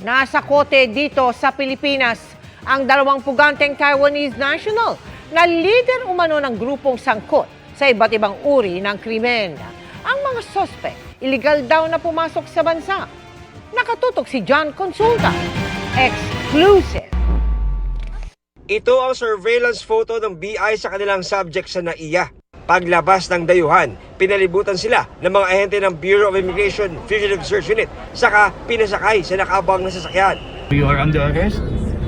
Nasa kote dito sa Pilipinas ang dalawang puganteng Taiwanese national na leader umano ng grupong sangkot sa iba't ibang uri ng krimen. Ang mga suspect, illegal daw na pumasok sa bansa. Nakatutok si John Consulta. Exclusive. Ito ang surveillance photo ng BI sa kanilang subject sa NAIA. Paglabas ng dayuhan, pinalibutan sila ng mga ahente ng Bureau of Immigration Fugitive Search Unit, saka pinasakay sa nakaabang na sasakyan. You are under arrest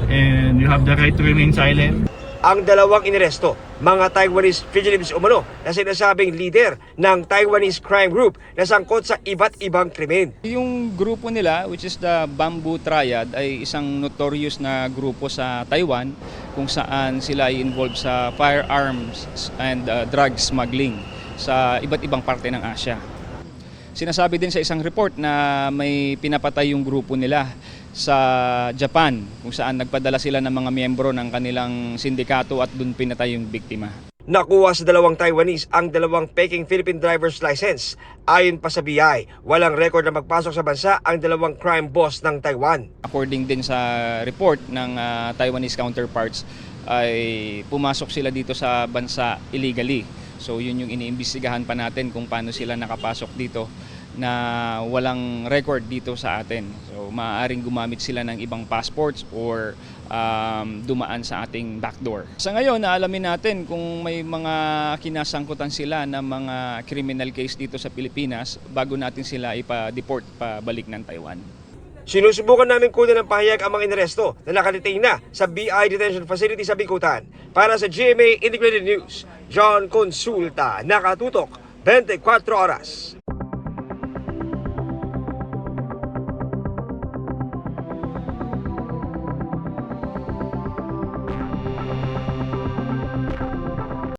and you have the right to remain silent. Ang dalawang iniresto, mga Taiwanese fugitives umano na sinasabing leader ng Taiwanese crime group na sangkot sa iba't ibang krimen. Yung grupo nila, which is the Bamboo Triad, ay isang notorious na grupo sa Taiwan kung saan sila ay involved sa firearms and drug smuggling sa iba't ibang parte ng Asia. Sinasabi din sa isang report na may pinapatay yung grupo nila sa Japan kung saan nagpadala sila ng mga miyembro ng kanilang sindikato at doon pinatay yung biktima. Nakuha sa dalawang Taiwanese ang dalawang peking Philippine driver's license. Ayon pa sa BI, walang record na magpasok sa bansa ang dalawang crime boss ng Taiwan. According din sa report ng Taiwanese counterparts ay pumasok sila dito sa bansa illegally. So yun yung iniimbestigahan pa natin kung paano sila nakapasok dito na walang record dito sa atin. So maaaring gumamit sila ng ibang passports or dumaan sa ating backdoor. Sa ngayon, naalamin natin kung may mga kinasangkutan sila ng mga criminal case dito sa Pilipinas bago natin sila ipa-deport pabalik ng Taiwan. Sinusubukan namin kunin ng pahayag ang mga inaresto na nakadetain na sa BI Detention Facility sa Bicutan. Para sa GMA Integrated News, John Consulta, nakatutok 24 oras.